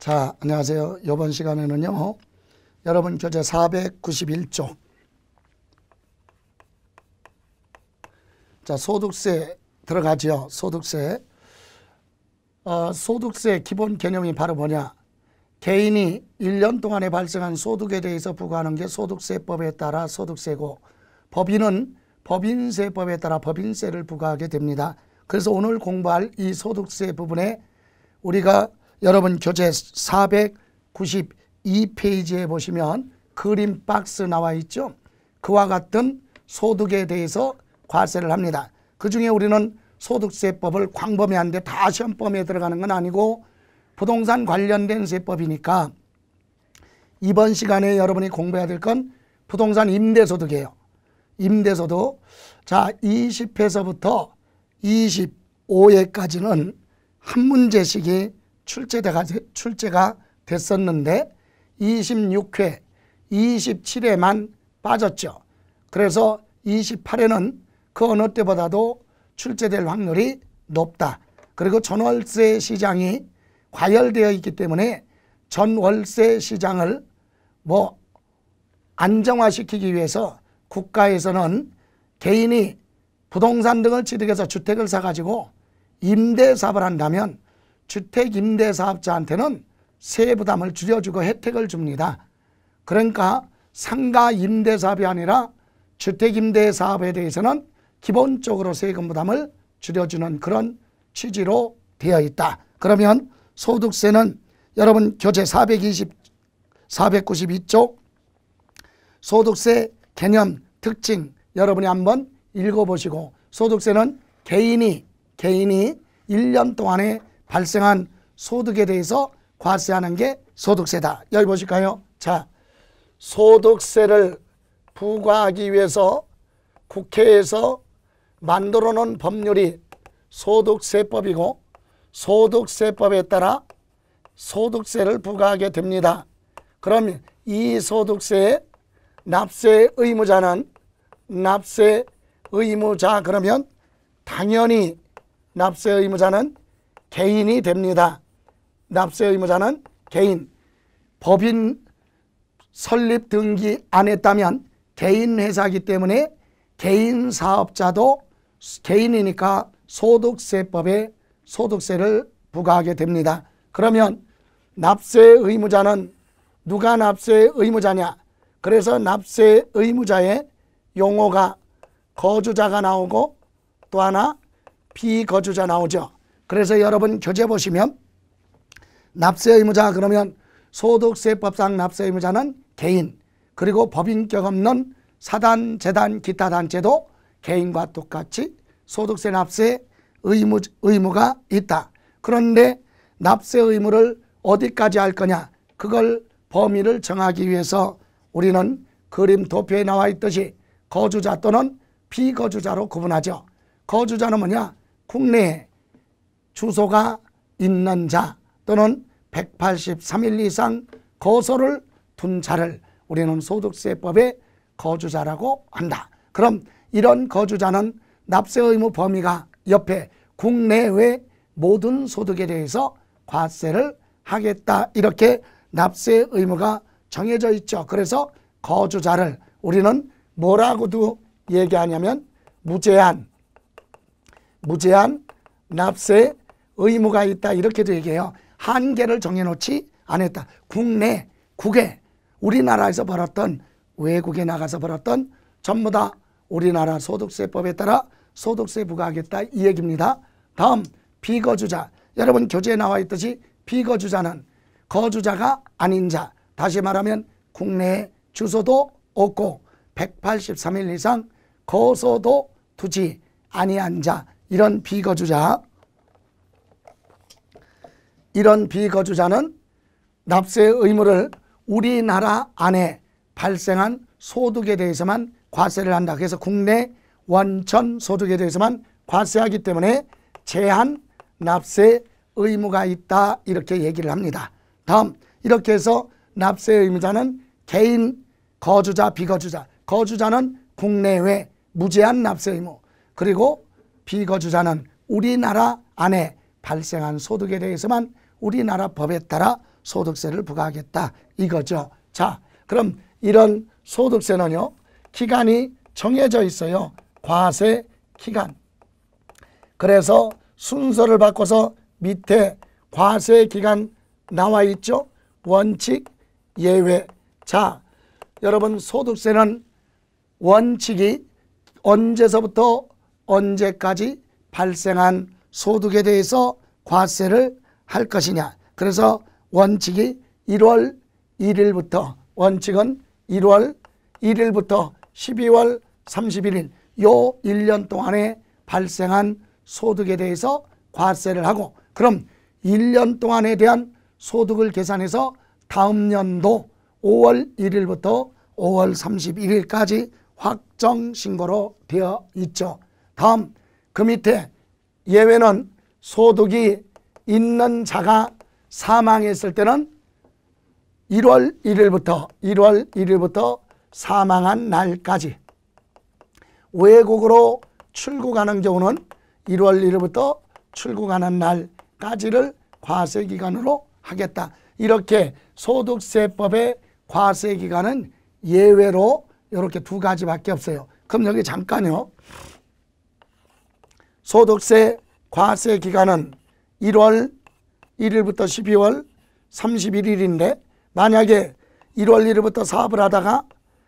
자, 안녕하세요. 이번 시간에는요, 여러분 교재 491쪽. 자, 소득세 들어가죠. 소득세. 소득세 기본 개념이 바로 뭐냐? 개인이 1년 동안에 발생한 소득에 대해서 부과하는 게 소득세법에 따라 소득세고, 법인은 법인세법에 따라 법인세를 부과하게 됩니다. 그래서 오늘 공부할 이 소득세 부분에 우리가 여러분 교재 492페이지에 보시면 그림 박스 나와 있죠. 그와 같은 소득에 대해서 과세를 합니다. 그 중에 우리는 소득세법을 광범위한데 다 시험범위에 들어가는 건 아니고 부동산 관련된 세법이니까 이번 시간에 여러분이 공부해야 될 건 부동산 임대소득이에요. 임대소득. 자, 20회서부터 25회까지는 한 문제씩이 출제가 됐었는데 26회, 27회만 빠졌죠. 그래서 28회는 그 어느 때보다도 출제될 확률이 높다. 그리고 전월세 시장이 과열되어 있기 때문에 전월세 시장을 안정화시키기 위해서 국가에서는 개인이 부동산 등을 취득해서 주택을 사가지고 임대사업을 한다면 주택임대사업자한테는 세부담을 줄여주고 혜택을 줍니다. 그러니까 상가 임대사업이 아니라 주택임대사업에 대해서는 기본적으로 세금 부담을 줄여주는 그런 취지로 되어 있다. 그러면 소득세는 여러분 교재 492쪽 소득세 개념 특징 여러분이 한번 읽어보시고, 소득세는 개인이 1년 동안에 발생한 소득에 대해서 과세하는 게 소득세다. 여기 보실까요? 자, 소득세를 부과하기 위해서 국회에서 만들어 놓은 법률이 소득세법이고, 소득세법에 따라 소득세를 부과하게 됩니다. 그럼 이 소득세의 납세 의무자는 그러면 당연히 납세 의무자는 개인이 됩니다. 납세 의무자는 개인. 법인 설립 등기 안 했다면 개인 회사이기 때문에 개인 사업자도 개인이니까 소득세법에 소득세를 부과하게 됩니다. 그러면 납세 의무자는 누가 납세 의무자냐? 그래서 납세 의무자의 용어가 거주자가 나오고 또 하나 비거주자 나오죠. 그래서 여러분 교재 보시면 납세 의무자 그러면 소득세법상 납세 의무자는 개인, 그리고 법인격 없는 사단, 재단, 기타 단체도 개인과 똑같이 소득세 납세 의무가 있다. 그런데 납세 의무를 어디까지 할 거냐? 그걸 범위를 정하기 위해서 우리는 그림 도표에 나와 있듯이 거주자 또는 비거주자로 구분하죠. 거주자는 뭐냐? 국내에 주소가 있는 자 또는 183일 이상 거소를 둔 자를 우리는 소득세법의 거주자라고 한다. 그럼 이런 거주자는 납세 의무 범위가 옆에 국내외 모든 소득에 대해서 과세를 하겠다. 이렇게 납세 의무가 정해져 있죠. 그래서 거주자를 우리는 뭐라고도 얘기하냐면 무제한 납세 의무가 있다. 이렇게도 얘기해요. 한계를 정해놓지 않았다. 국외 우리나라에서 벌었던 외국에 나가서 벌었던 전부 다 우리나라 소득세법에 따라 소득세 부과하겠다 이 얘기입니다. 다음 비거주자. 여러분 교재에 나와 있듯이 비거주자는 거주자가 아닌 자, 다시 말하면 국내에 주소도 없고 183일 이상 거소도 두지 아니한 자, 이런 비거주자는 납세 의무를 우리나라 안에 발생한 소득에 대해서만 과세를 한다. 그래서 국내 원천 소득에 대해서만 과세하기 때문에 제한 납세 의무가 있다. 이렇게 얘기를 합니다. 다음 이렇게 해서 납세 의무자는 개인, 거주자, 비거주자. 거주자는 국내외 무제한 납세 의무, 그리고 비거주자는 우리나라 안에 발생한 소득에 대해서만 우리나라 법에 따라 소득세를 부과하겠다 이거죠. 자, 그럼 이런 소득세는요, 기간이 정해져 있어요. 과세 기간. 그래서 순서를 바꿔서 밑에 과세 기간 나와 있죠. 원칙, 예외. 자, 여러분 소득세는 원칙이 언제서부터 언제까지 발생한 소득에 대해서 과세를 할 것이냐. 그래서 원칙이 1월 1일부터, 원칙은 1월 1일부터 12월 31일 요 1년 동안에 발생한 소득에 대해서 과세를 하고, 그럼 1년 동안에 대한 소득을 계산해서 다음 연도 5월 1일부터 5월 31일까지 확정신고로 되어 있죠. 다음 그 밑에 예외는 소득이 있는 자가 사망했을 때는 1월 1일부터 사망한 날까지, 외국으로 출국하는 경우는 1월 1일부터 출국하는 날까지를 과세기간으로 하겠다. 이렇게 소득세법의 과세기간은 예외로 이렇게 두 가지밖에 없어요. 그럼 여기 잠깐요. 소득세 과세기간은 1월 1일부터 12월 31일인데 만약에 1월 1일부터 사업을 하다가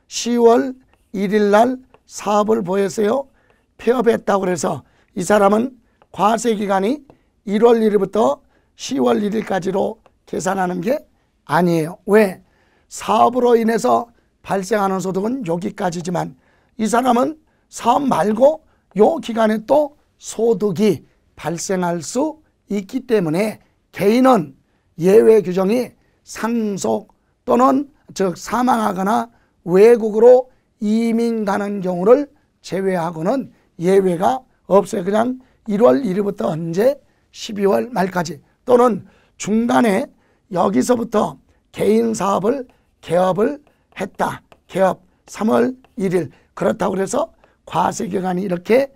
10월 1일 날 사업을 보였어요. 폐업했다고 그래서 이 사람은 과세기간이 1월 1일부터 10월 1일까지로 계산하는 게 아니에요. 왜? 사업으로 인해서 발생하는 소득은 여기까지지만 이 사람은 사업 말고 요 기간에 또 소득이 발생할 수 있기 때문에 개인은 예외 규정이 상속 또는 즉 사망하거나 외국으로 이민 가는 경우를 제외하고는 예외가 없어요. 그냥 1월 1일부터 언제 12월 말까지, 또는 중간에 여기서부터 개인 사업을 개업을 했다. 개업 3월 1일. 그렇다고 해서 과세기간이 이렇게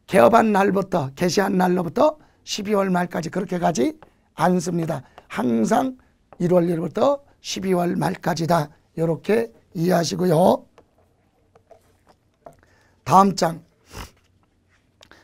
개업한 날부터, 개시한 날로부터 12월 말까지 그렇게 가지 않습니다. 항상 1월 1일부터 12월 말까지다. 이렇게 이해하시고요. 다음 장.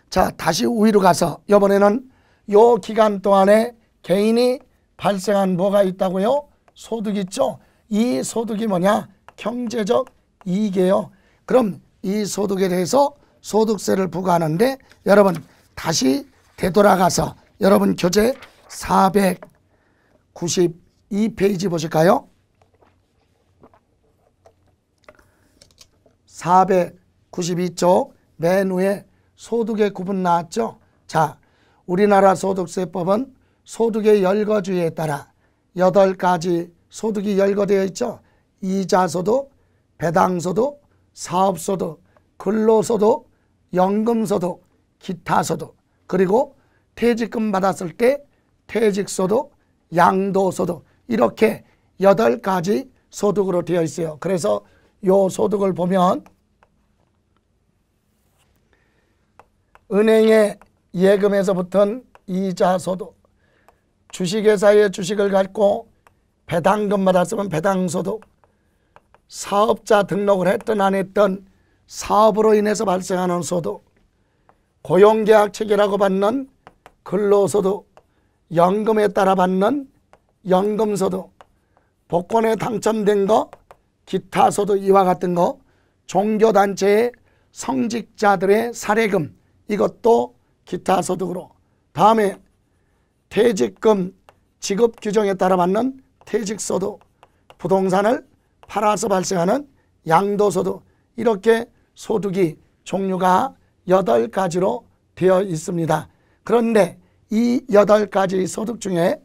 자, 다시 위로 가서 이번에는 요 기간 동안에 개인이 발생한 뭐가 있다고요? 소득 있죠? 이 소득이 뭐냐? 경제적 이익이에요. 그럼 이 소득에 대해서 소득세를 부과하는데 여러분 다시 되돌아가서 여러분 교재 492페이지 보실까요? 492쪽 맨 위에 소득의 구분 나왔죠? 자, 우리나라 소득세법은 소득의 열거주의에 따라 8가지 소득이 열거되어 있죠. 이자소득, 배당소득, 사업소득, 근로소득, 연금소득, 기타소득, 그리고 퇴직금 받았을 때 퇴직소득, 양도소득, 이렇게 8가지 소득으로 되어 있어요. 그래서 요 소득을 보면 은행의 예금에서부터는 이자소득, 주식회사의 주식을 갖고 배당금 받았으면 배당소득, 사업자 등록을 했든 안 했든 사업으로 인해서 발생하는 소득, 고용계약 체결하고 받는 근로소득, 연금에 따라 받는 연금소득, 복권에 당첨된 거, 기타 소득 이와 같은 거, 종교단체의 성직자들의 사례금, 이것도 기타 소득으로, 다음에 퇴직금 지급 규정에 따라 받는 퇴직소득, 부동산을 팔아서 발생하는 양도소득, 이렇게 소득이 종류가 8가지로 되어 있습니다. 그런데 이 8가지 소득 중에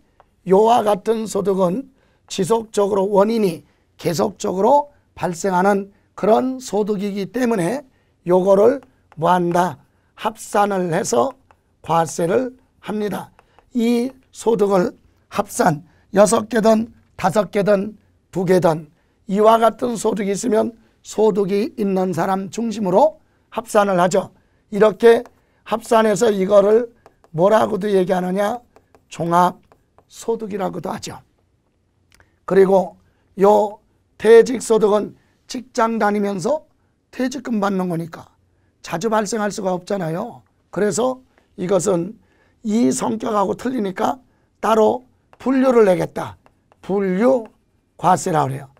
요와 같은 소득은 지속적으로 원인이 계속적으로 발생하는 그런 소득이기 때문에 요거를 뭐한다? 합산을 해서 과세를 합니다. 이 소득을 합산 6개든 5개든 2개든 이와 같은 소득이 있으면 소득이 있는 사람 중심으로 합산을 하죠. 이렇게 합산해서 이거를 뭐라고도 얘기하느냐? 종합소득이라고도 하죠. 그리고 요 퇴직소득은 직장 다니면서 퇴직금 받는 거니까 자주 발생할 수가 없잖아요. 그래서 이것은 이 성격하고 틀리니까 따로 분류를 내겠다. 분류 과세라고 그래요.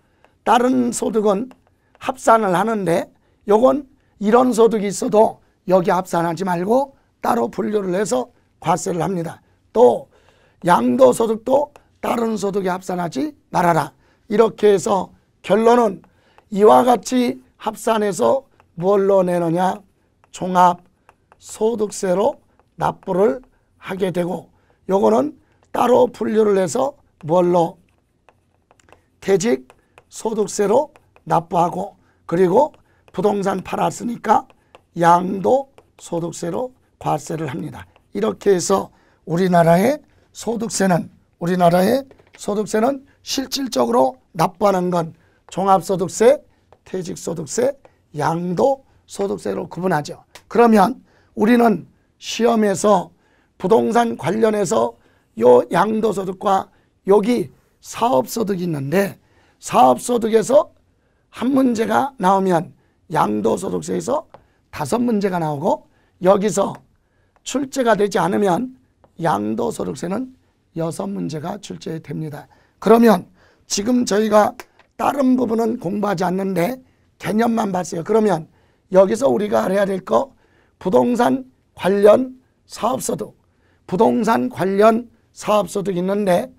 다른 소득은 합산을 하는데 요건 이런 소득이 있어도 여기 합산하지 말고 따로 분류를 해서 과세를 합니다. 또 양도소득도 다른 소득에 합산하지 말아라. 이렇게 해서 결론은 이와 같이 합산해서 뭘로 내느냐? 종합소득세로 납부를 하게 되고, 요거는 따로 분류를 해서 뭘로? 퇴직소득세로 납부하고, 그리고 부동산 팔았으니까 양도소득세로 과세를 합니다. 이렇게 해서 우리나라의 소득세는 실질적으로 납부하는 건 종합소득세, 퇴직소득세, 양도소득세로 구분하죠. 그러면 우리는 시험에서 부동산 관련해서 요 양도소득과 여기 사업소득이 있는데, 사업소득에서 한 문제가 나오면 양도소득세에서 5문제가 나오고, 여기서 출제가 되지 않으면 양도소득세는 6문제가 출제됩니다. 그러면 지금 저희가 다른 부분은 공부하지 않는데 개념만 봤어요. 그러면 여기서 우리가 알아야 될 거, 부동산 관련 사업소득, 부동산 관련 사업소득이 있는데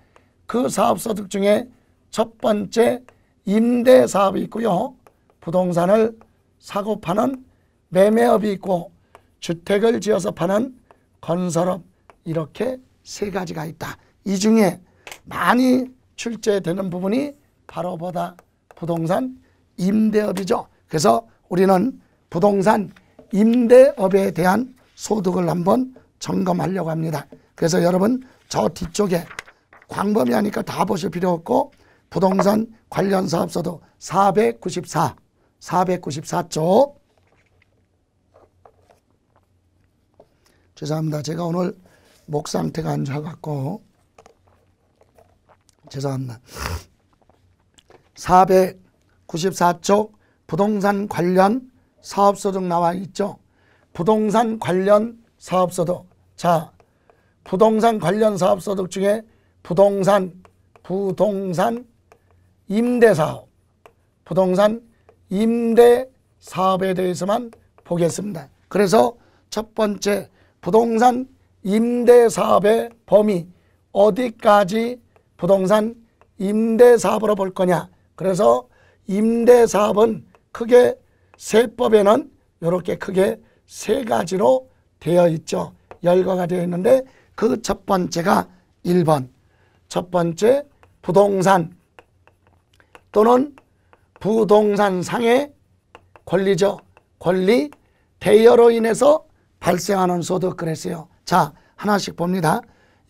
그 사업소득 중에 첫 번째 임대사업이 있고요. 부동산을 사고 파는 매매업이 있고, 주택을 지어서 파는 건설업, 이렇게 3가지가 있다. 이 중에 많이 출제되는 부분이 바로 부동산 임대업이죠. 그래서 우리는 부동산 임대업에 대한 소득을 한번 점검하려고 합니다. 그래서 여러분 저 뒤쪽에 광범위하니까 다 보실 필요 없고, 부동산 관련 사업소득 494쪽. 죄송합니다. 제가 오늘 목 상태가 안 좋아갖고 죄송합니다. 494쪽 부동산 관련 사업소득 나와 있죠. 부동산 관련 사업소득. 자, 부동산 관련 사업소득 중에 부동산 임대사업, 부동산 임대사업에 대해서만 보겠습니다. 그래서 첫 번째, 부동산 임대사업의 범위, 어디까지 부동산 임대사업으로 볼 거냐. 그래서 임대사업은 크게 세법에는 이렇게 크게 3가지로 되어 있죠. 열거가 되어 있는데 그 첫 번째가 1번. 첫 번째, 부동산 또는 부동산상의 권리죠. 권리, 대여로 인해서 발생하는 소득 그랬어요. 자, 하나씩 봅니다.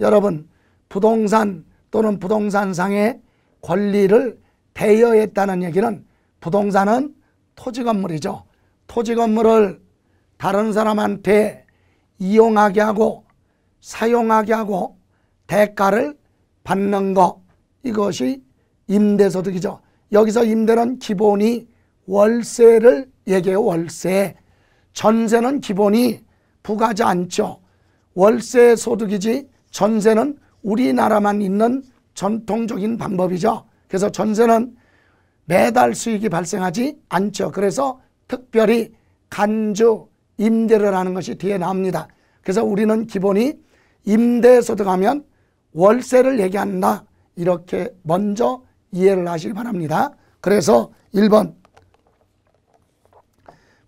여러분, 부동산 또는 부동산상의 권리를 대여했다는 얘기는, 부동산은 토지 건물이죠. 토지 건물을 다른 사람한테 이용하게 하고 사용하게 하고 대가를 받는 거, 이것이 임대소득이죠. 여기서 임대는 기본이 월세를 얘기해요. 월세. 전세는 기본이 부과하지 않죠. 월세 소득이지 전세는 우리나라만 있는 전통적인 방법이죠. 그래서 전세는 매달 수익이 발생하지 않죠. 그래서 특별히 간주 임대를 하는 것이 뒤에 나옵니다. 그래서 우리는 기본이 임대소득하면 월세를 얘기한다. 이렇게 먼저 이해를 하시기 바랍니다. 그래서 1번,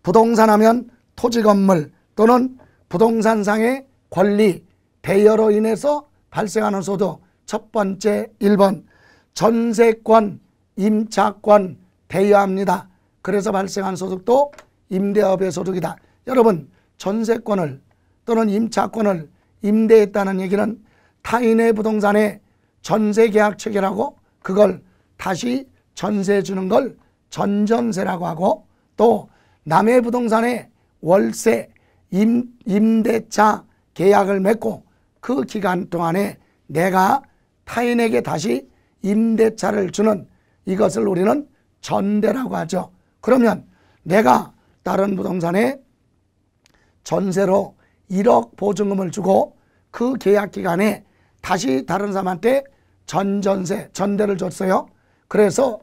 부동산 하면 토지 건물 또는 부동산상의 권리, 대여로 인해서 발생하는 소득. 첫 번째 1번, 전세권, 임차권 대여합니다. 그래서 발생한 소득도 임대업의 소득이다. 여러분, 전세권을 또는 임차권을 임대했다는 얘기는 타인의 부동산에 전세계약 체결하고 그걸 다시 전세 주는 걸 전전세라고 하고, 또 남의 부동산에 월세, 임대차 계약을 맺고 그 기간 동안에 내가 타인에게 다시 임대차를 주는 이것을 우리는 전대라고 하죠. 그러면 내가 다른 부동산에 전세로 1억 보증금을 주고 그 계약 기간에 다시 다른 사람한테 전대를 줬어요. 그래서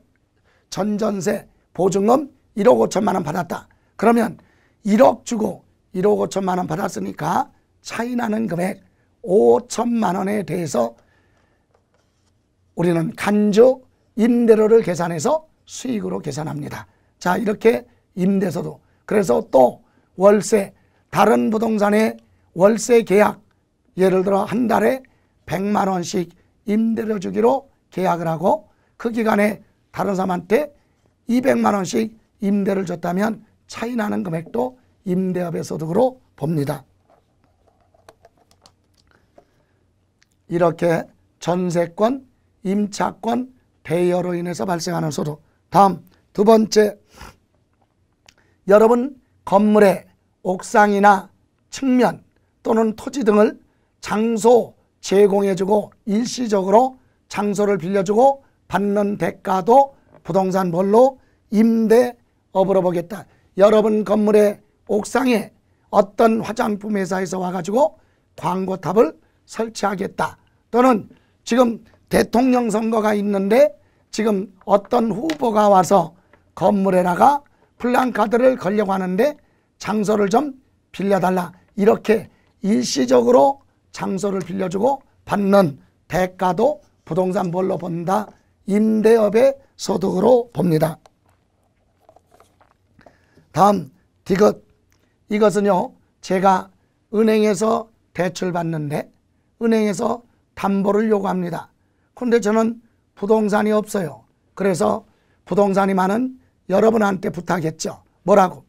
전전세 보증금 1억 5천만 원 받았다. 그러면 1억 주고 1억 5천만 원 받았으니까 차이 나는 금액 5천만 원에 대해서 우리는 간주 임대료를 계산해서 수익으로 계산합니다. 자, 이렇게 임대소득. 그래서 또 월세, 다른 부동산의 월세 계약, 예를 들어 한 달에 100만 원씩 임대료 주기로 계약을 하고 그 기간에 다른 사람한테 200만 원씩 임대를 줬다면 차이 나는 금액도 임대업의 소득으로 봅니다. 이렇게 전세권, 임차권, 대여로 인해서 발생하는 소득. 다음 두 번째, 여러분 건물의 옥상이나 측면 또는 토지 등을 장소 제공해주고 일시적으로 장소를 빌려주고 받는 대가도 부동산 뭘로? 임대업으로 보겠다. 여러분 건물의 옥상에 어떤 화장품 회사에서 와가지고 광고탑을 설치하겠다. 또는 지금 대통령 선거가 있는데 지금 어떤 후보가 와서 건물에다가 플랜카드를 걸려고 하는데 장소를 좀 빌려달라. 이렇게 일시적으로 장소를 빌려주고 받는 대가도 부동산 뭘로 본다? 임대업의 소득으로 봅니다. 다음 디귿. 이것은요, 제가 은행에서 대출 받는데 은행에서 담보를 요구합니다. 그런데 저는 부동산이 없어요. 그래서 부동산이 많은 여러분한테 부탁했죠. 뭐라고?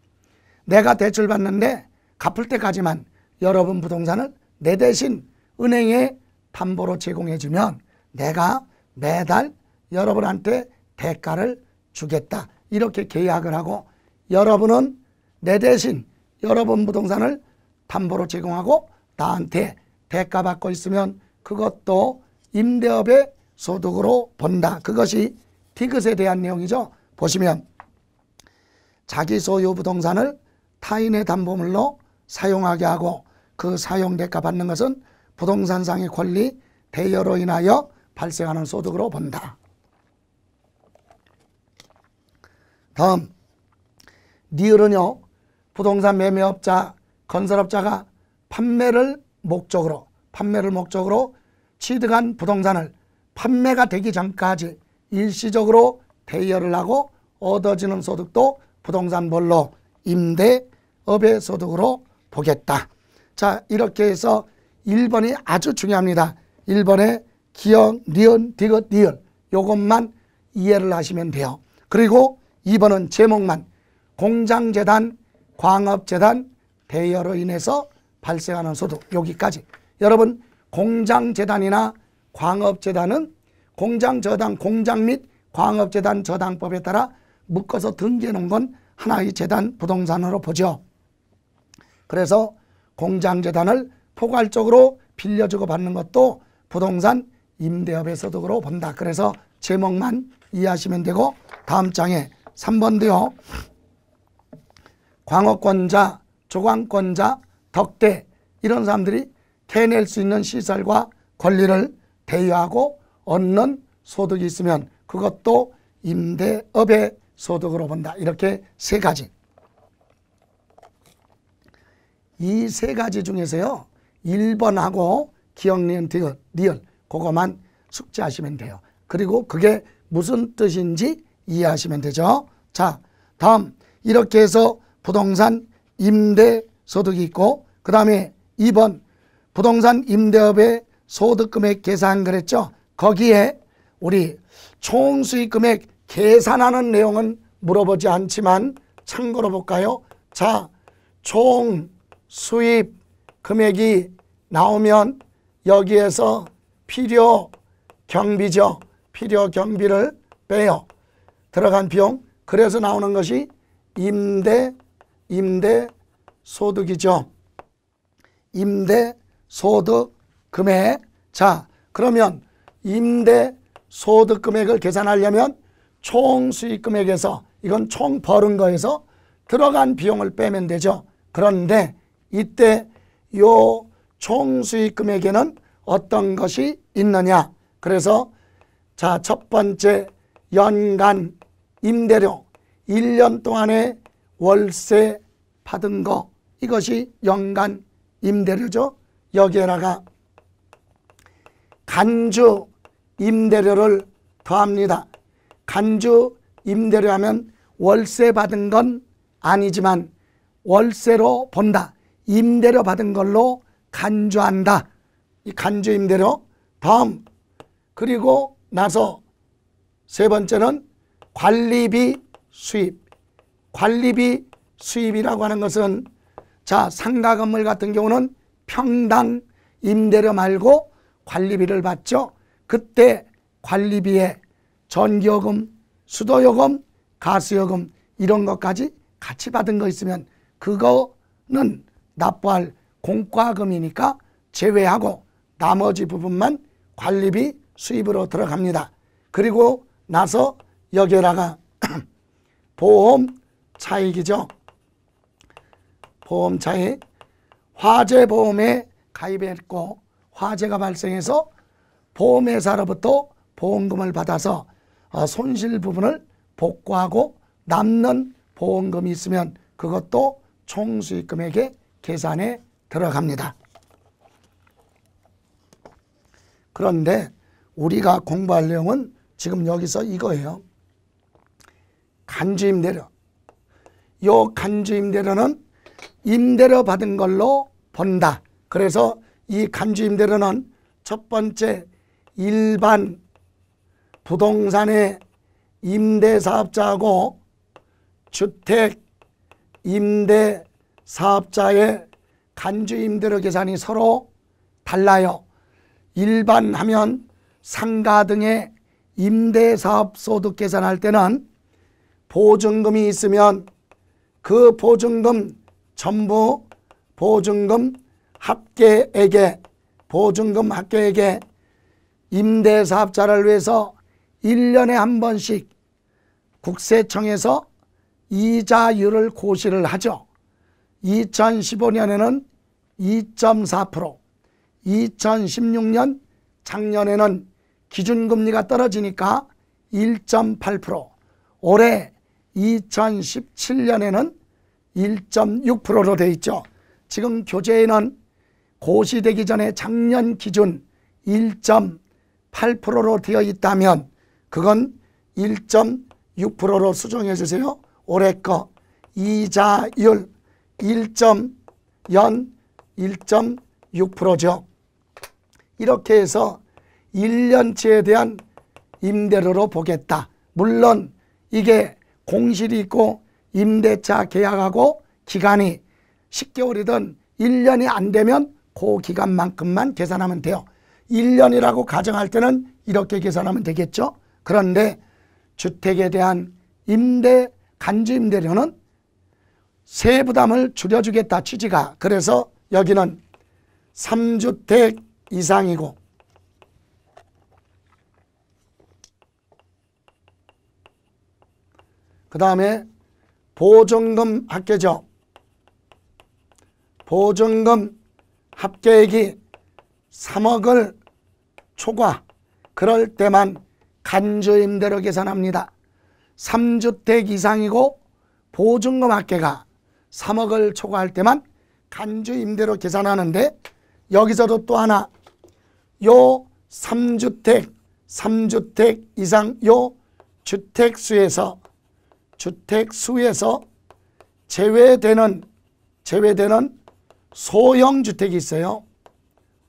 내가 대출 받는데 갚을 때까지만 여러분 부동산을 내 대신 은행에 담보로 제공해 주면 내가 매달 여러분한테 대가를 주겠다. 이렇게 계약을 하고 여러분은 내 대신 여러분 부동산을 담보로 제공하고 나한테 대가 받고 있으면 그것도 임대업의 소득으로 본다. 그것이 디귿에 대한 내용이죠. 보시면 자기 소유 부동산을 타인의 담보물로 사용하게 하고 그 사용 대가 받는 것은 부동산상의 권리 대여로 인하여 발생하는 소득으로 본다. 다음 니을은요, 부동산 매매업자, 건설업자가 판매를 목적으로 취득한 부동산을 판매가 되기 전까지 일시적으로 대여를 하고 얻어지는 소득도 부동산 뭘로? 임대업의 소득으로 보겠다. 자, 이렇게 해서 1번이 아주 중요합니다. 1번에 기역, 니은, 디귿, 니을 요것만 이해를 하시면 돼요. 그리고 2번은 제목만 공장재단, 광업재단, 대여로 인해서 발생하는 소득 여기까지. 여러분 공장재단이나 광업재단은 공장저당, 공장 및 광업재단 저당법에 따라 묶어서 등기해 놓은 건 하나의 재단 부동산으로 보죠. 그래서 공장재단을 포괄적으로 빌려주고 받는 것도 부동산 임대업의 소득으로 본다. 그래서 제목만 이해하시면 되고 다음 장에 3번도요. 광업권자, 조광권자, 덕대 이런 사람들이 캐낼 수 있는 시설과 권리를 대여하고 얻는 소득이 있으면 그것도 임대업의 소득으로 본다. 이렇게 세 가지. 이 세 가지 중에서요. 1번하고 기역, 니은, 디귿, 니을 그거만 숙지하시면 돼요. 그리고 그게 무슨 뜻인지 이해하시면 되죠. 자, 다음 이렇게 해서 부동산 임대 소득이 있고 그 다음에 2번 부동산 임대업의 소득금액 계산 그랬죠. 거기에 우리 총수익금액 계산하는 내용은 물어보지 않지만 참고로 볼까요? 자, 총수입 금액이 나오면 여기에서 필요 경비죠. 필요 경비를 빼요. 들어간 비용. 그래서 나오는 것이 임대 소득이죠. 임대 소득 금액. 자, 그러면 임대 소득 금액을 계산하려면 총 수익 금액에서, 이건 총 벌은 거에서 들어간 비용을 빼면 되죠. 그런데 이때 요 총 수익 금액에는 어떤 것이 있느냐. 그래서 자, 첫 번째 연간 임대료, 1년 동안에 월세 받은 거, 이것이 연간 임대료죠. 여기에다가 간주 임대료를 더합니다. 간주 임대료 하면 월세 받은 건 아니지만 월세로 본다. 임대료 받은 걸로 간주한다. 이 간주 임대료 다음, 그리고 나서 세 번째는 관리비 수입. 관리비 수입이라고 하는 것은 자, 상가 건물 같은 경우는 평당 임대료 말고 관리비를 받죠. 그때 관리비에 전기요금, 수도요금, 가스요금 이런 것까지 같이 받은 거 있으면 그거는 납부할 공과금이니까 제외하고 나머지 부분만 관리비 수입으로 들어갑니다. 그리고 나서 여기에다가 보험 차익이죠. 보험 차익, 화재 보험에 가입했고 화재가 발생해서 보험회사로부터 보험금을 받아서 손실 부분을 복구하고 남는 보험금이 있으면 그것도 총수익 금액의 계산에 들어갑니다. 그런데 우리가 공부할 내용은 지금 여기서 이거예요. 간주임대료. 요 간주임대료는 임대료 받은 걸로 본다. 그래서 이 간주임대료는 첫 번째 일반 부동산의 임대사업자하고 주택 임대사업자의 간주임대료 계산이 서로 달라요. 일반 하면 상가 등의 임대사업 소득 계산할 때는 보증금이 있으면 그 보증금 전부 보증금 합계액에 임대사업자를 위해서 1년에 한 번씩 국세청에서 이자율을 고시를 하죠. 2015년에는 2.4%, 2016년 작년에는 기준금리가 떨어지니까 1.8%, 올해 2017년에는 1.6%로 되어 있죠. 지금 교재에는 고시되기 전에 작년 기준 1.8%로 되어 있다면 그건 1.6%로 수정해 주세요. 올해 거 이자율 1.6%죠. 이렇게 해서 1년치에 대한 임대료로 보겠다. 물론 이게 공실이 있고 임대차 계약하고 기간이 10개월이든 1년이 안 되면 그 기간만큼만 계산하면 돼요. 1년이라고 가정할 때는 이렇게 계산하면 되겠죠. 그런데 주택에 대한 간주임대료는 세부담을 줄여주겠다 취지가. 그래서 여기는 3주택 이상이고 그 다음에 보증금 합계죠. 보증금 합계액이 3억을 초과, 그럴 때만 간주임대료 계산합니다. 3주택 이상이고 보증금 합계가 3억을 초과할 때만 간주임대료 계산하는데, 여기서도 또 하나, 요 3주택 이상 요 주택수에서 제외되는 소형주택이 있어요.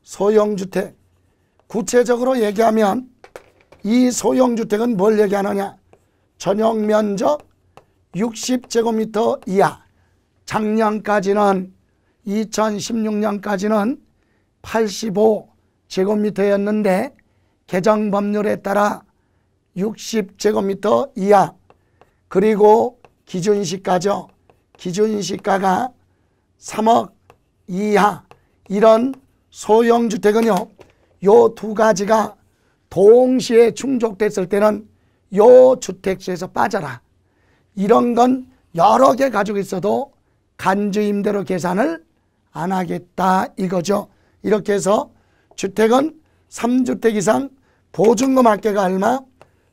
소형주택. 구체적으로 얘기하면 이 소형주택은 뭘 얘기하느냐. 전용면적 60제곱미터 이하. 작년까지는 2016년까지는 85제곱미터였는데 개정법률에 따라 60제곱미터 이하, 그리고 기준시가죠. 기준시가가 3억 이하, 이런 소형주택은요, 요 두 가지가 동시에 충족됐을 때는 요 주택수에서 빠져라. 이런 건 여러 개 가지고 있어도 간주임대로 계산을 안 하겠다 이거죠. 이렇게 해서 주택은 3주택 이상 보증금 합계가 얼마?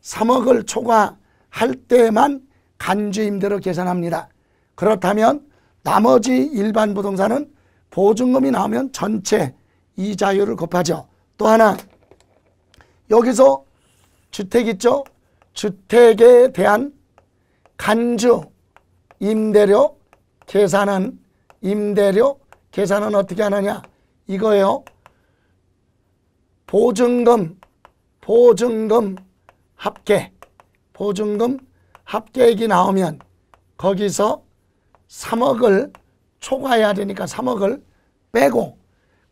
3억을 초과할 때만 간주임대로 계산합니다. 그렇다면 나머지 일반 부동산은 보증금이 나오면 전체 이자율을 곱하죠. 또 하나, 여기서 주택 있죠? 주택에 대한 간주 임대료 계산은 어떻게 하느냐 이거예요. 보증금 합계액이 나오면 거기서 3억을 초과해야 되니까 3억을 빼고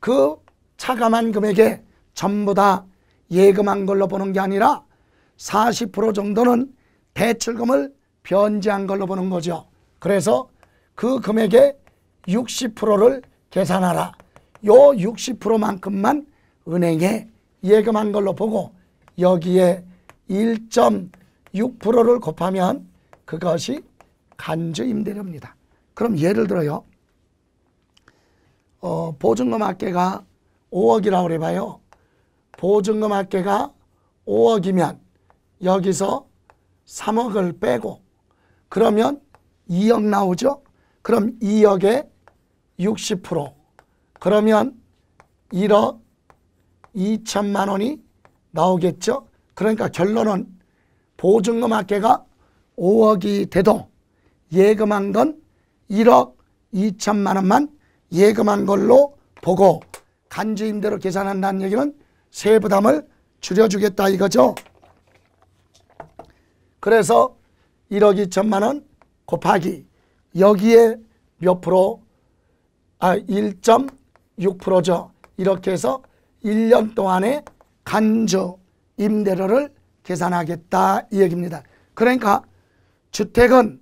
그 차감한 금액에 전부 다 예금한 걸로 보는 게 아니라 40% 정도는 대출금을 변제한 걸로 보는 거죠. 그래서 그 금액의 60%를 계산하라. 요 60%만큼만 은행에 예금한 걸로 보고 여기에 1.6%를 곱하면 그것이 간주임대료입니다. 그럼 예를 들어요. 보증금 합계가 5억이라고 그래봐요. 보증금 합계가 5억이면 여기서 3억을 빼고 그러면 2억 나오죠. 그럼 2억에 60% 그러면 1억 2천만 원이 나오겠죠. 그러니까 결론은 보증금 합계가 5억이 돼도 예금한 건 1억 2천만 원만 예금한 걸로 보고 간주임대로 계산한다는 얘기는 세부담을 줄여주겠다 이거죠. 그래서 1억 2천만 원 곱하기 여기에 몇 프로? 1.6%죠. 이렇게 해서 1년 동안의 간주 임대료를 계산하겠다 이 얘기입니다. 그러니까 주택은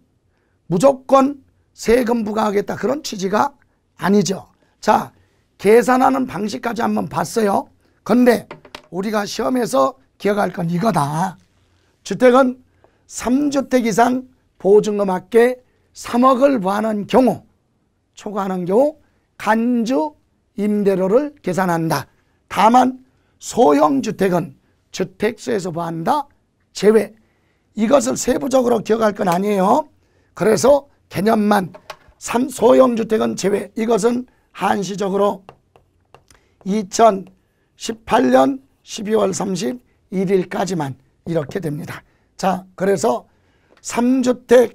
무조건 세금 부과하겠다 그런 취지가 아니죠. 자, 계산하는 방식까지 한번 봤어요. 그런데 우리가 시험에서 기억할 건 이거다. 주택은 3주택 이상 보증금 합계 3억을 부과하는 경우, 초과하는 경우 간주 임대료를 계산한다. 다만 소형주택은 주택수에서 부과한다. 제외. 이것을 세부적으로 기억할 건 아니에요. 그래서 개념만 소형주택은 제외. 이것은 한시적으로 2018년 12월 31일까지만 이렇게 됩니다. 자, 그래서 3주택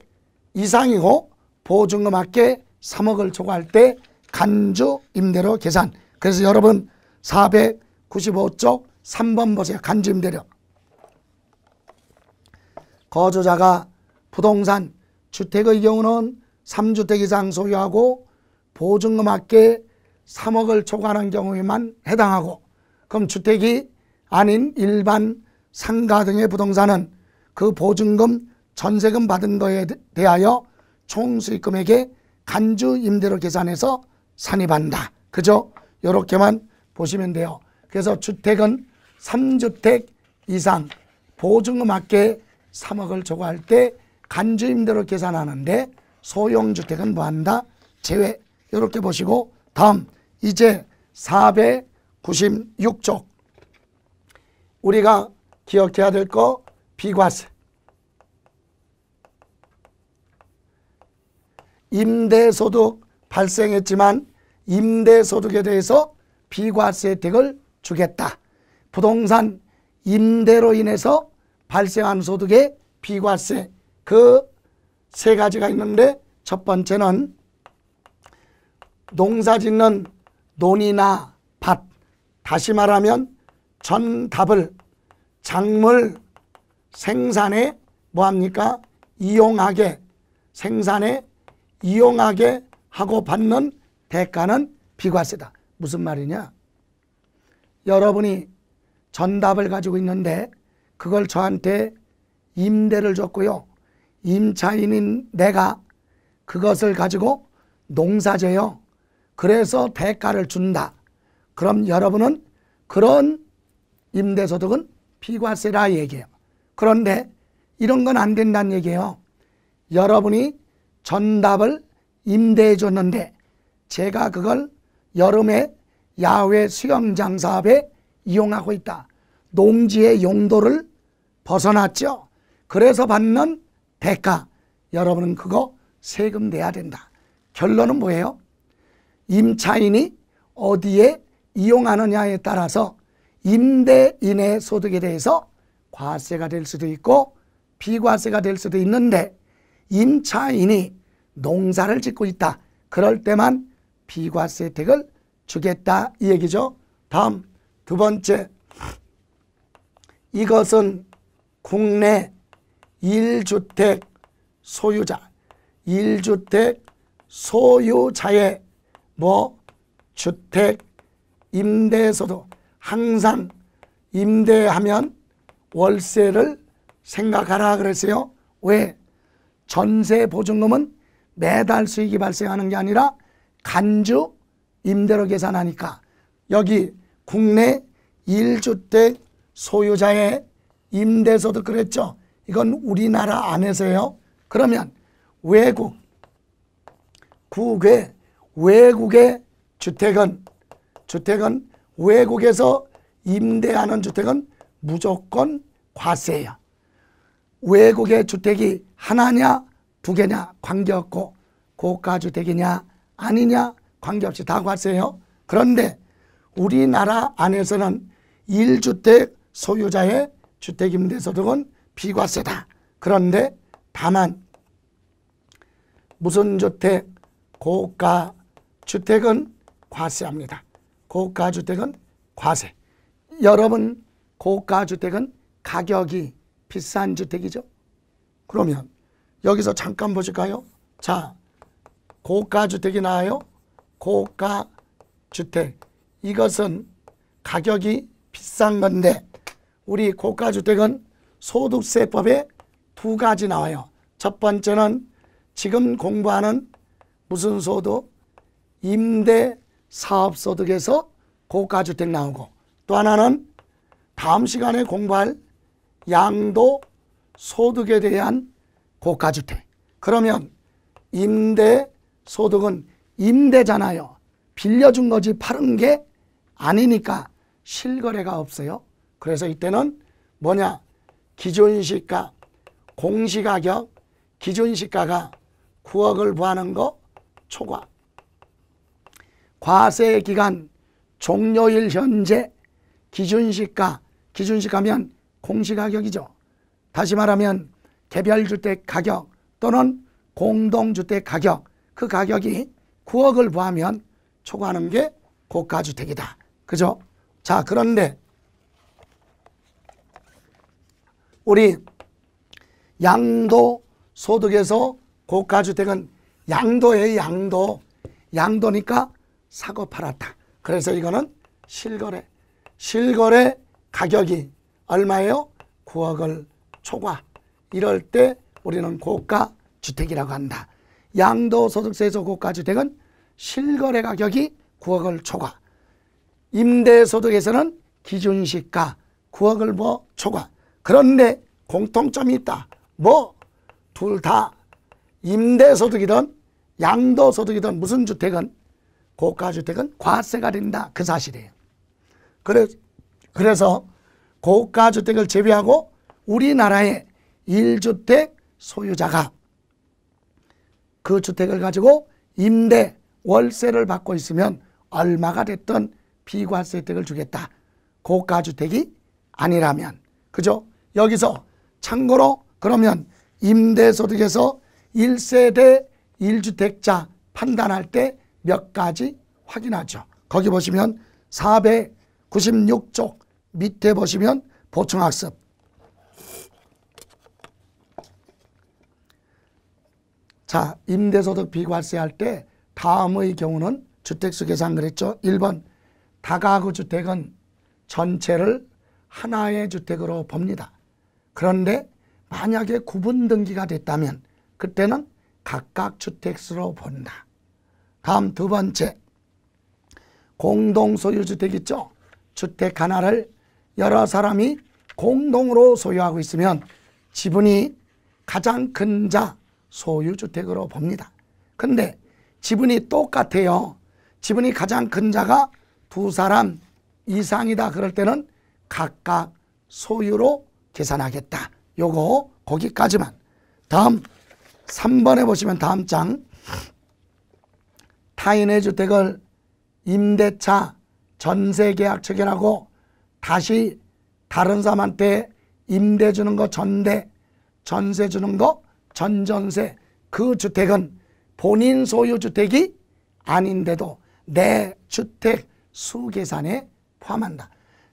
이상이고 보증금 합계 3억을 초과할 때 간주 임대료 계산. 그래서 여러분 495쪽 3번 보세요. 간주 임대료. 거주자가 부동산 주택의 경우는 3주택 이상 소유하고 보증금 합계 3억을 초과하는 경우에만 해당하고, 그럼 주택이 아닌 일반 상가 등의 부동산은 그 보증금 전세금 받은 거에 대하여 총 수익금액에 간주 임대료 계산해서 산입한다. 그죠? 이렇게만 보시면 돼요. 그래서 주택은 3주택 이상 보증금 합계 3억을 초과할 때 간주 임대료 계산하는데 소형주택은 뭐한다? 제외. 이렇게 보시고 다음 이제 496쪽 우리가 기억해야 될 거 비과세. 임대소득 발생했지만 임대소득에 대해서 비과세 혜택을 주겠다. 부동산 임대로 인해서 발생한 소득의 비과세, 그 세 가지가 있는데 첫 번째는 농사짓는 논이나 밭, 다시 말하면 전답을 작물 생산에 뭐합니까? 이용하게, 생산에 이용하게 하고 받는 대가는 비과세다. 무슨 말이냐? 여러분이 전답을 가지고 있는데 그걸 저한테 임대를 줬고요. 임차인인 내가 그것을 가지고 농사져요. 그래서 대가를 준다. 그럼 여러분은 그런 임대소득은 비과세라 얘기해요. 그런데 이런 건 안 된다는 얘기예요. 여러분이 전답을 임대해 줬는데 제가 그걸 여름에 야외 수영장 사업에 이용하고 있다. 농지의 용도를 벗어났죠. 그래서 받는 대가, 여러분은 그거 세금 내야 된다. 결론은 뭐예요? 임차인이 어디에 이용하느냐에 따라서 임대인의 소득에 대해서 과세가 될 수도 있고 비과세가 될 수도 있는데, 임차인이 농사를 짓고 있다. 그럴 때만 비과세 혜택을 주겠다 이 얘기죠. 다음 두 번째, 이것은 국내 1주택 소유자, 1주택 소유자의 주택 임대소득, 항상 임대하면 월세를 생각하라 그랬어요. 왜? 전세 보증금은 매달 수익이 발생하는 게 아니라 간주 임대로 계산하니까. 여기 국내 1주택 소유자의 임대소득 그랬죠. 이건 우리나라 안에서요. 그러면 외국, 국외, 외국의 주택은 외국에서 임대하는 주택은 무조건 과세예요. 외국의 주택이 하나냐 두 개냐 관계없고, 고가주택이냐 아니냐 관계없이 다 과세예요. 그런데 우리나라 안에서는 1주택 소유자의 주택임대소득은 비과세다. 그런데 다만 무슨 주택? 고가주택은 과세합니다. 고가주택은 과세. 여러분, 고가주택은 가격이 비싼 주택이죠. 그러면 여기서 잠깐 보실까요? 자, 고가주택이 나와요. 고가주택, 이것은 가격이 비싼 건데, 우리 고가주택은 소득세법에 두 가지 나와요. 첫 번째는 지금 공부하는 무슨 소득? 임대사업소득에서 고가주택 나오고, 또 하나는 다음 시간에 공부할 양도소득에 대한 고가주택. 그러면 임대소득은 임대잖아요. 빌려준 거지 파는 게 아니니까 실거래가 없어요. 그래서 이때는 뭐냐? 기준시가, 공시가격, 기준시가가 9억을 부하는 거 초과. 과세기간 종료일 현재 기준시가, 기준시가면 공시가격이죠. 다시 말하면 개별주택 가격 또는 공동주택 가격, 그 가격이 9억을 부하면 초과하는 게 고가주택이다. 그죠? 자, 그런데 우리 양도소득에서 고가주택은 양도예요. 양도니까 사고 팔았다. 그래서 이거는 실거래. 실거래 가격이 얼마예요? 9억을 초과. 이럴 때 우리는 고가주택이라고 한다. 양도소득세에서 고가주택은 실거래 가격이 9억을 초과. 임대소득에서는 기준시가 9억을 초과. 그런데 공통점이 있다. 둘 다 임대소득이든 양도소득이든 무슨 주택은, 고가주택은 과세가 된다. 그 사실이에요. 그래서 고가주택을 제외하고 우리나라의 1주택 소유자가 그 주택을 가지고 임대, 월세를 받고 있으면 얼마가 됐든 비과세 혜택을 주겠다. 고가주택이 아니라면. 그죠? 여기서 참고로 그러면 임대소득에서 1세대 1주택자 판단할 때 몇 가지 확인하죠. 거기 보시면 496쪽 밑에 보시면 보충학습. 자, 임대소득 비과세 할 때 다음의 경우는 주택수 계산 그랬죠. 1번, 다가구 주택은 전체를 하나의 주택으로 봅니다. 그런데 만약에 구분 등기가 됐다면 그때는 각각 주택수로 본다. 다음 두 번째, 공동소유주택 있죠. 주택 하나를 여러 사람이 공동으로 소유하고 있으면 지분이 가장 큰 자 소유주택으로 봅니다. 근데 지분이 똑같아요. 지분이 가장 큰 자가 두 사람 이상이다. 그럴 때는 각각 소유로 계산하겠다. 요거 거기까지만. 다음 3번에 보시면 다음 장 타인의 주택을 임대차 전세계약 체결하고 다시 다른 사람한테 임대 주는 거 전대, 전세 주는 거 전전세. 그 주택은 본인 소유 주택이 아닌데도 내 주택 수계산에 포함한다.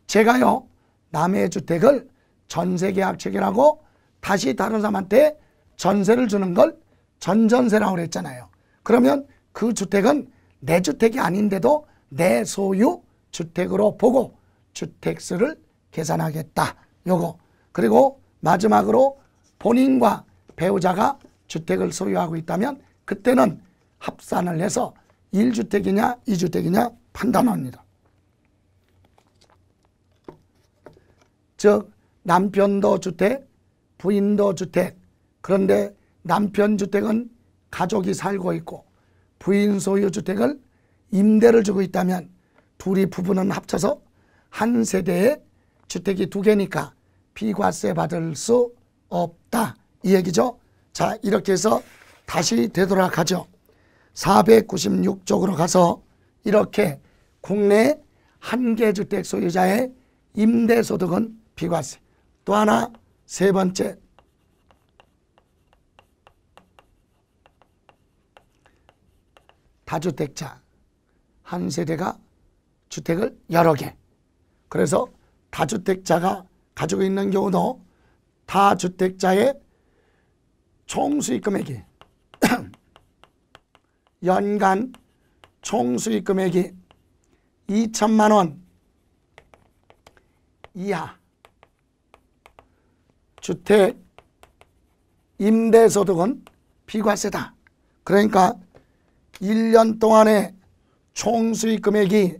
제가요 남의 주택을 전세계약 체결하고 다시 다른 사람한테 전세를 주는 걸 전전세라고 그랬잖아요. 그러면 그 주택은 내 주택이 아닌데도 내 소유 주택으로 보고 주택수를 계산하겠다. 요거. 그리고 마지막으로 본인과 배우자가 주택을 소유하고 있다면 그때는 합산을 해서 1주택이냐 2주택이냐 판단합니다. 즉 남편도 주택, 부인도 주택. 그런데 남편 주택은 가족이 살고 있고 부인 소유 주택을 임대를 주고 있다면 둘이 부부는 합쳐서 한 세대에 주택이 두 개니까 비과세 받을 수 없다. 이 얘기죠. 자, 이렇게 해서 다시 되돌아가죠. 496쪽으로 가서 이렇게 국내 한개주택 소유자의 임대소득은 비과세. 또 하나 세 번째 다주택자 한 세대가 주택을 여러 개. 그래서 다주택자가 가지고 있는 경우도 다주택자의 총수익 금액이 연간 총수익 금액이 2천만 원 이하 주택 임대소득은 비과세다. 그러니까 1년 동안에 총수익 금액이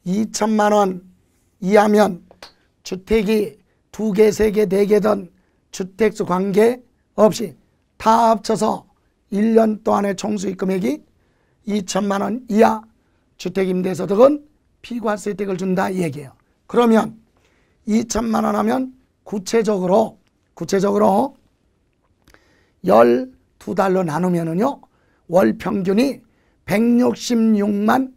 2천만 원 이하면 주택이 두 개, 세 개, 네 개든 주택수 관계 없이 다 합쳐서 1년 동안의 총수익 금액이 2천만 원 이하 주택임대소득은 비과세 혜택을 준다 이 얘기예요. 그러면 2천만 원 하면 구체적으로 12달로 나누면은요 월 평균이 166만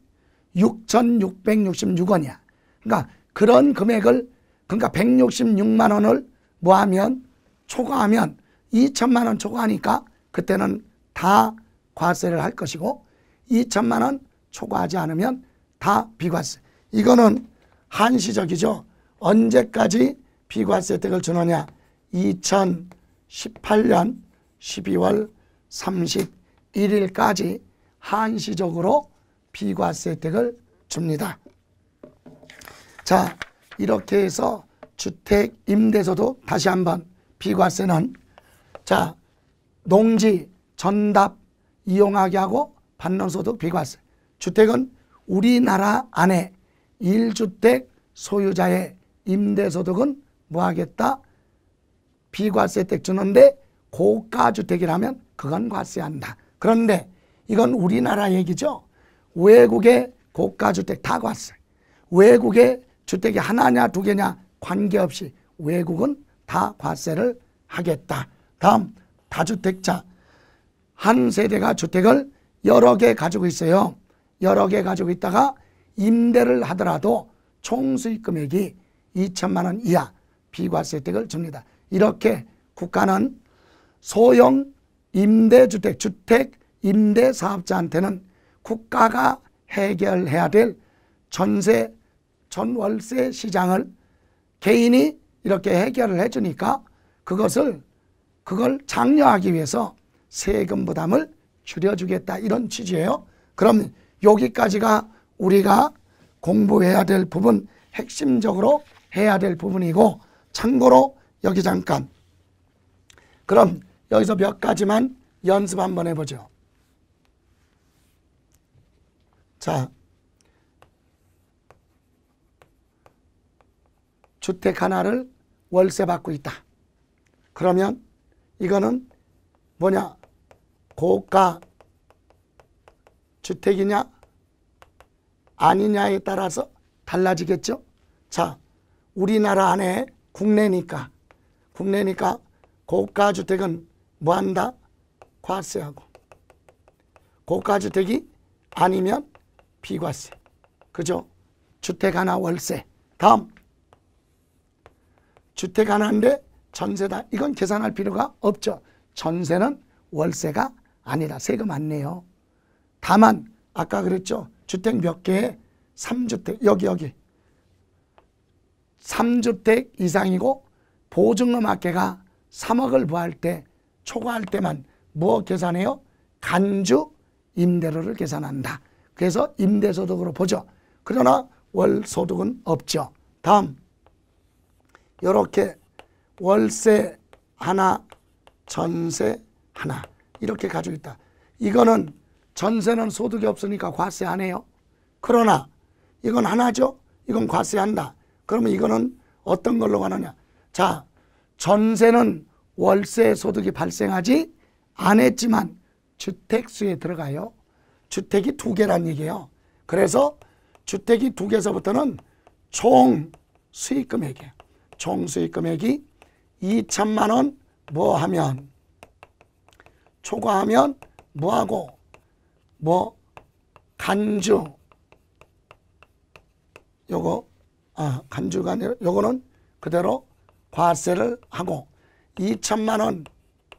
6,666원이야. 그러니까 그런 금액을 그러니까 166만 원을 뭐하면 초과하면 2천만 원 초과하니까 그때는 다 과세를 할 것이고 2천만 원 초과하지 않으면 다 비과세. 이거는 한시적이죠. 언제까지 비과세 혜택을 주느냐. 2018년 12월 31일까지 한시적으로 비과세 혜택을 줍니다. 자, 이렇게 해서 주택 임대소득 다시 한번 비과세는 자 농지 전답 이용하게 하고 받는 소득 비과세. 주택은 우리나라 안에 1주택 소유자의 임대소득은 뭐 하겠다? 비과세 혜택 주는데 고가주택이라면 그건 과세한다. 그런데 이건 우리나라 얘기죠. 외국의 고가주택 다 과세. 외국의 주택이 하나냐 두 개냐 관계없이 외국은 다 과세를 하겠다. 다음 다주택자 한 세대가 주택을 여러 개 가지고 있어요. 여러 개 가지고 있다가 임대를 하더라도 총수익 금액이 2천만 원 이하 비과세 혜택을 줍니다. 이렇게 국가는 소형 임대주택, 주택 임대사업자한테는 국가가 해결해야 될 전세, 전월세 시장을 개인이 이렇게 해결을 해주니까 그걸 장려하기 위해서 세금 부담을 줄여주겠다 이런 취지예요. 그럼 여기까지가 우리가 공부해야 될 부분, 핵심적으로 해야 될 부분이고 참고로 여기 잠깐 그럼 여기서 몇 가지만 연습 한번 해보죠. 자, 주택 하나를 월세 받고 있다. 그러면 이거는 뭐냐? 고가 주택이냐 아니냐에 따라서 달라지겠죠. 자, 우리나라 안에 국내니까 고가 주택은 뭐한다? 과세하고, 고가 주택이 아니면 비과세. 그죠? 주택 하나 월세. 다음, 주택 하나인데 전세다. 이건 계산할 필요가 없죠. 전세는 월세가 아니라 세금 안 내요. 다만 아까 그랬죠. 주택 몇 개에 3주택 여기 3주택 이상이고 보증금 합계가 3억을 부과할 때 초과할 때만 뭐 계산해요? 간주 임대료를 계산한다. 그래서 임대소득으로 보죠. 그러나 월소득은 없죠. 다음, 이렇게 월세 하나, 전세 하나 이렇게 가지고 있다. 이거는 전세는 소득이 없으니까 과세 안 해요. 그러나 이건 하나죠. 이건 과세한다. 그러면 이거는 어떤 걸로 가느냐? 자, 전세는 월세 소득이 발생하지 않았지만 주택수에 들어가요. 주택이 2개란 얘기예요. 그래서 주택이 2개서부터는 총 수익 금액이에요. 총 수익 금액이 2천만 원 뭐 하면 초과하면 뭐하고 뭐 간주 요거 간주가 아니라 요거는 그대로 과세를 하고 2천만 원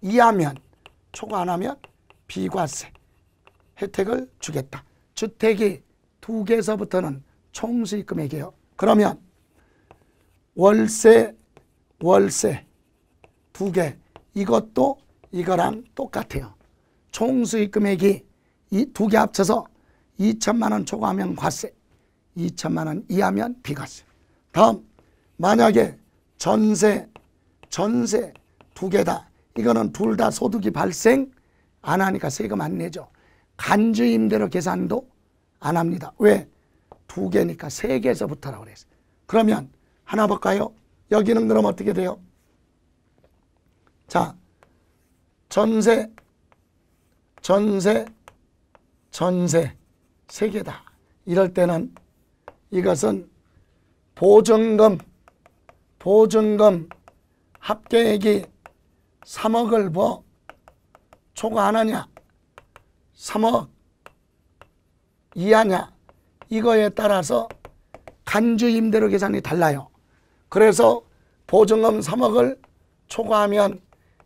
이하면 초과 안 하면 비과세 혜택을 주겠다. 주택이 2개서부터는 총수익 금액이에요. 그러면 월세 2개 이것도 이거랑 똑같아요. 총수익 금액이 이 2개 합쳐서 2천만 원 초과하면 과세, 2천만 원 이하면 비과세. 다음, 만약에 전세 2개다. 이거는 둘 다 소득이 발생 안 하니까 세금 안 내죠. 간주 임대료 계산도 안 합니다. 왜? 2개니까 3개에서부터라고 그랬어요. 그러면 하나 볼까요? 여기는 그럼 어떻게 돼요? 자, 전세 3개다. 이럴 때는 이것은 보증금 합계액이 3억을 뭐 초과하느냐 3억 이하냐 이거에 따라서 간주 임대료 계산이 달라요. 그래서 보증금 3억을 초과하면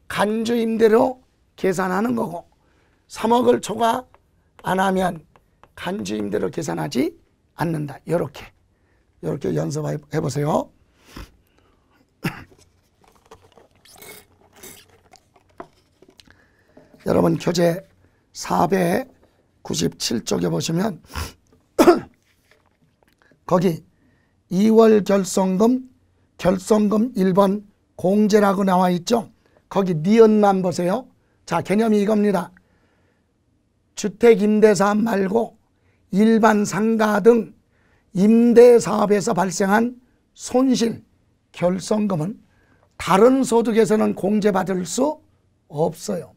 간주 임대료 계산하는 거고 3억을 초과 안 하면 간주 임대료 계산하지 않는다. 이렇게 연습해 보세요. 여러분 교재 497쪽에 보시면 거기 2월 결성금 1번 공제라고 나와 있죠. 거기 니은만 보세요. 자, 개념이 이겁니다. 주택임대사업 말고 일반 상가 등 임대사업에서 발생한 손실, 결성금은 다른 소득에서는 공제받을 수 없어요.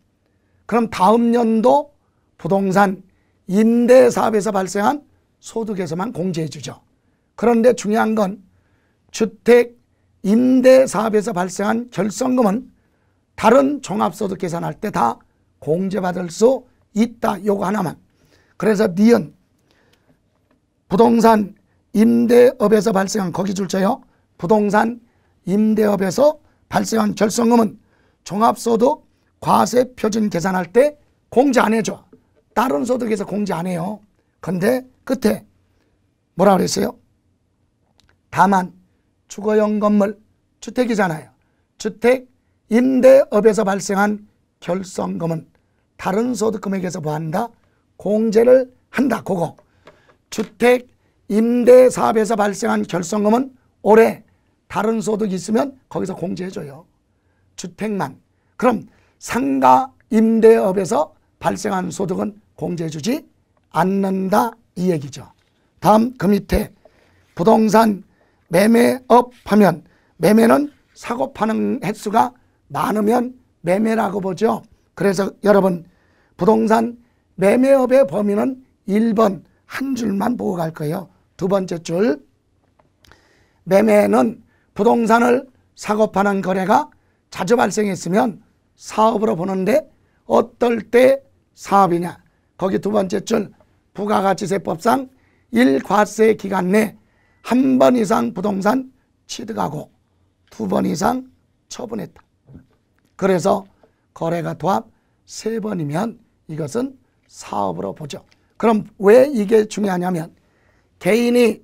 그럼 다음 연도 부동산 임대사업에서 발생한 소득에서만 공제해 주죠. 그런데 중요한 건 주택 임대사업에서 발생한 결성금은 다른 종합소득 계산할 때 다 공제받을 수 있다. 요거 하나만. 그래서 니은 부동산 임대업에서 발생한 거기 줄쳐요. 부동산 임대업에서 발생한 결성금은 종합소득 과세 표준 계산할 때 공제 안 해줘. 다른 소득에서 공제 안 해요. 근데 끝에 뭐라 그랬어요? 다만 주거용 건물 주택이잖아요. 주택 임대업에서 발생한 결성금은 다른 소득 금액에서 뭐한다? 공제를 한다. 그거. 주택 임대사업에서 발생한 결성금은 올해 다른 소득이 있으면 거기서 공제해줘요. 주택만. 그럼 상가 임대업에서 발생한 소득은 공제해주지 않는다. 이 얘기죠. 다음 그 밑에 부동산 매매업 하면 매매는 사고 파는 횟수가 많으면 매매라고 보죠. 그래서 여러분 부동산 매매업의 범위는 1번 한 줄만 보고 갈 거예요. 두 번째 줄, 매매는 부동산을 사고 파는 거래가 자주 발생했으면 사업으로 보는데 어떨 때 사업이냐. 거기 두 번째 줄, 부가가치세법상 1과세 기간 내 한 번 이상 부동산 취득하고 2번 이상 처분했다. 그래서 거래가 도합 3번이면 이것은 사업으로 보죠. 그럼 왜 이게 중요하냐면 개인이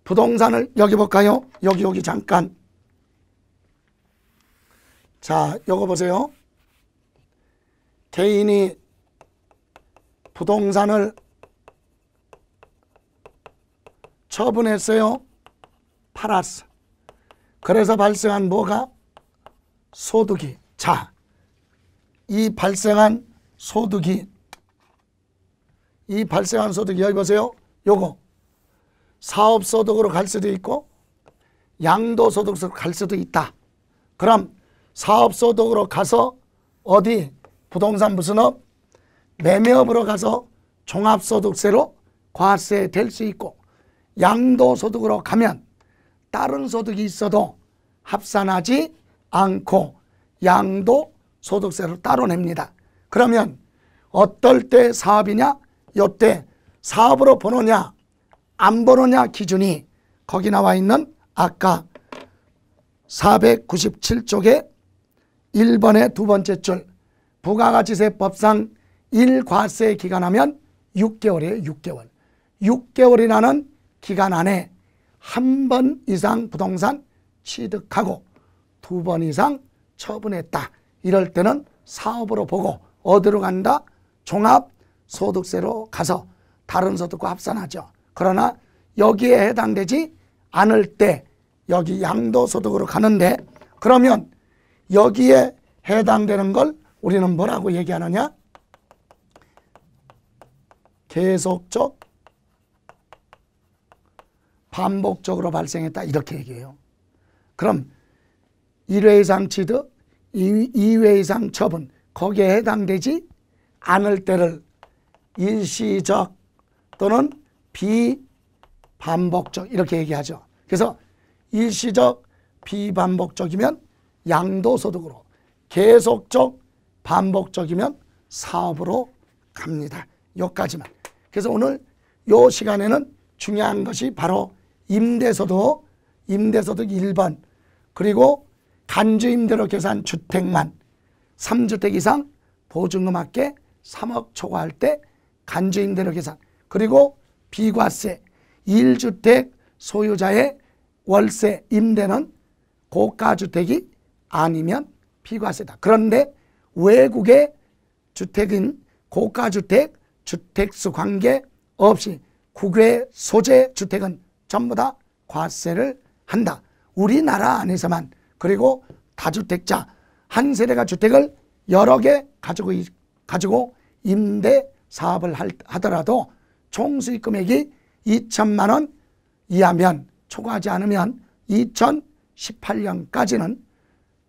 부동산을 여기 볼까요? 여기 잠깐. 자, 요거 보세요. 개인이 부동산을 처분했어요. 팔았어. 그래서 발생한 뭐가? 소득이. 자, 이 발생한 소득이 여기 보세요. 요거 사업소득으로 갈 수도 있고 양도소득으로 갈 수도 있다. 그럼 사업소득으로 가서 어디? 부동산 무슨 업? 매매업으로 가서 종합소득세로 과세 될 수 있고, 양도소득으로 가면 다른 소득이 있어도 합산하지 않고 양도소득세로 따로 냅니다. 그러면 어떨 때 사업이냐? 요때 사업으로 보느냐 안 보느냐 기준이 거기 나와 있는 아까 497쪽에 1번의 두 번째 줄, 부가가치세법상 1과세 기간하면 6개월이에요. 6개월. 6개월이라는 기간 안에 한 번 이상 부동산 취득하고 2번 이상 처분했다. 이럴 때는 사업으로 보고 어디로 간다? 종합소득세로 가서 다른 소득과 합산하죠. 그러나 여기에 해당되지 않을 때 여기 양도소득으로 가는데, 그러면 여기에 해당되는 걸 우리는 뭐라고 얘기하느냐? 계속적, 반복적으로 발생했다 이렇게 얘기해요. 그럼 1회 이상 취득, 2회 이상 처분, 거기에 해당되지 않을 때를 일시적 또는 비반복적 이렇게 얘기하죠. 그래서 일시적, 비반복적이면 양도소득으로, 계속적, 반복적이면 사업으로 갑니다. 여기까지만. 그래서 오늘 요 시간에는 중요한 것이 바로 임대소득 1번, 그리고 간주임대로 계산 주택만 3주택 이상 보증금 합계 3억 초과할 때 간주임대로 계산, 그리고 비과세 1주택 소유자의 월세 임대는 고가주택이 아니면 비과세다. 그런데 외국의 주택인 고가주택, 주택수 관계 없이 국외 소재 주택은 전부 다 과세를 한다. 우리나라 안에서만. 그리고 다주택자, 한 세대가 주택을 여러 개 가지고 임대 사업을 하더라도 총수익 금액이 2천만 원 이하면, 초과하지 않으면 2018년까지는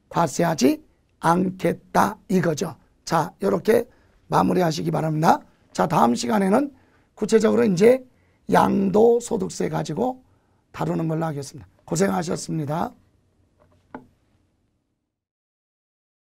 과세하지 않겠다 이거죠. 자, 이렇게 마무리하시기 바랍니다. 자, 다음 시간에는 구체적으로 이제 양도소득세 가지고 다루는 걸로 하겠습니다. 고생하셨습니다.